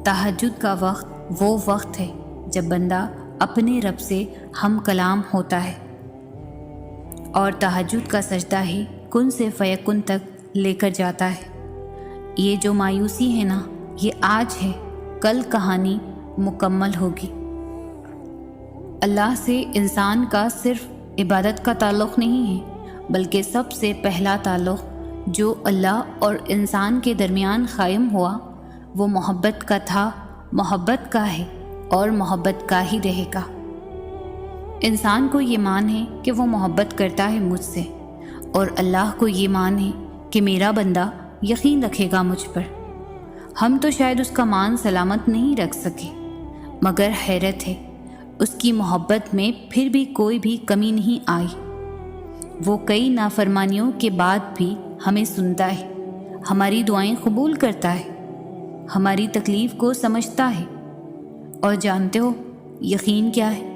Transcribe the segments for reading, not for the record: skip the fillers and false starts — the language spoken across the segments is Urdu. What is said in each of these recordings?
تہجد کا وقت وہ وقت ہے جب بندہ اپنے رب سے ہم کلام ہوتا ہے، اور تہجد کا سجدہ ہی کن سے فیکن تک لے کر جاتا ہے۔ یہ جو مایوسی ہے نا، یہ آج ہے، کل کہانی مکمل ہوگی۔ اللہ سے انسان کا صرف عبادت کا تعلق نہیں ہے، بلکہ سب سے پہلا تعلق جو اللہ اور انسان کے درمیان قائم ہوا وہ محبت کا تھا، محبت کا ہے اور محبت کا ہی رہے گا۔ انسان کو یہ مان ہے کہ وہ محبت کرتا ہے مجھ سے، اور اللہ کو یہ مان ہے کہ میرا بندہ یقین رکھے گا مجھ پر۔ ہم تو شاید اس کا مان سلامت نہیں رکھ سکے، مگر حیرت ہے اس کی محبت میں پھر بھی کوئی بھی کمی نہیں آئی۔ وہ کئی نافرمانیوں کے بعد بھی ہمیں سنتا ہے، ہماری دعائیں قبول کرتا ہے، ہماری تکلیف کو سمجھتا ہے۔ اور جانتے ہو یقین کیا ہے؟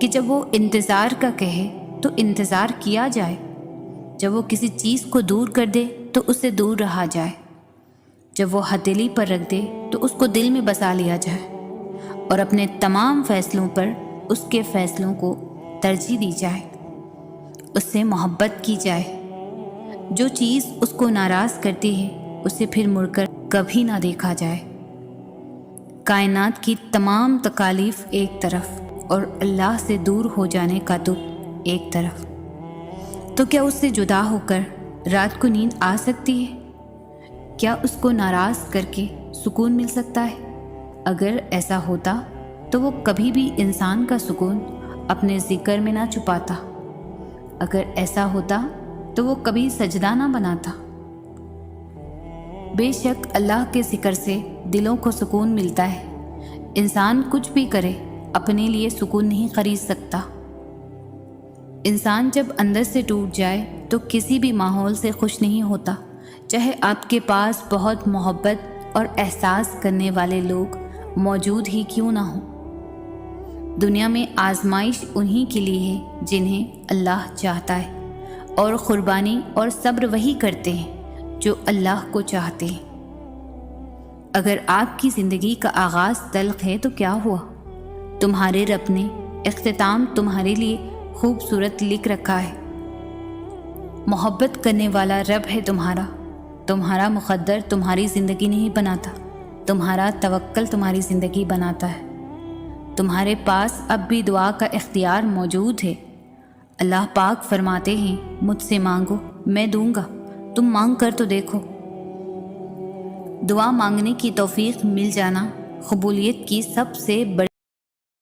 کہ جب وہ انتظار کا کہے تو انتظار کیا جائے، جب وہ کسی چیز کو دور کر دے تو اس سے دور رہا جائے، جب وہ ہتھیلی پر رکھ دے تو اس کو دل میں بسا لیا جائے، اور اپنے تمام فیصلوں پر اس کے فیصلوں کو ترجیح دی جائے، اس سے محبت کی جائے۔ جو چیز اس کو ناراض کرتی ہے اسے پھر مڑ کر کبھی نہ دیکھا جائے۔ کائنات کی تمام تکالیف ایک طرف اور اللہ سے دور ہو جانے کا دکھ ایک طرف، تو کیا اس سے جدا ہو کر رات کو نیند آ سکتی ہے؟ کیا اس کو ناراض کر کے سکون مل سکتا ہے؟ اگر ایسا ہوتا تو وہ کبھی بھی انسان کا سکون اپنے ذکر میں نہ چھپاتا، اگر ایسا ہوتا تو وہ کبھی سجدہ نہ بناتا۔ بے شک اللہ کے ذکر سے دلوں کو سکون ملتا ہے۔ انسان کچھ بھی کرے اپنے لیے سکون نہیں خرید سکتا۔ انسان جب اندر سے ٹوٹ جائے تو کسی بھی ماحول سے خوش نہیں ہوتا، چاہے آپ کے پاس بہت محبت اور احساس کرنے والے لوگ موجود ہی کیوں نہ ہوں۔ دنیا میں آزمائش انہی کے لیے ہے جنہیں اللہ چاہتا ہے، اور قربانی اور صبر وہی کرتے ہیں جو اللہ کو چاہتے ہیں۔ اگر آپ کی زندگی کا آغاز تلخ ہے تو کیا ہوا؟ تمہارے رب نے اختتام تمہارے لیے خوبصورت لکھ رکھا ہے۔ محبت کرنے والا رب ہے تمہارا۔ تمہارا مقدر تمہاری زندگی نہیں بناتا، تمہارا توکل تمہاری زندگی بناتا ہے۔ تمہارے پاس اب بھی دعا کا اختیار موجود ہے۔ اللہ پاک فرماتے ہیں، مجھ سے مانگو میں دوں گا، تم مانگ کر تو دیکھو۔ دعا مانگنے کی توفیق مل جانا قبولیت کی سب سے بڑی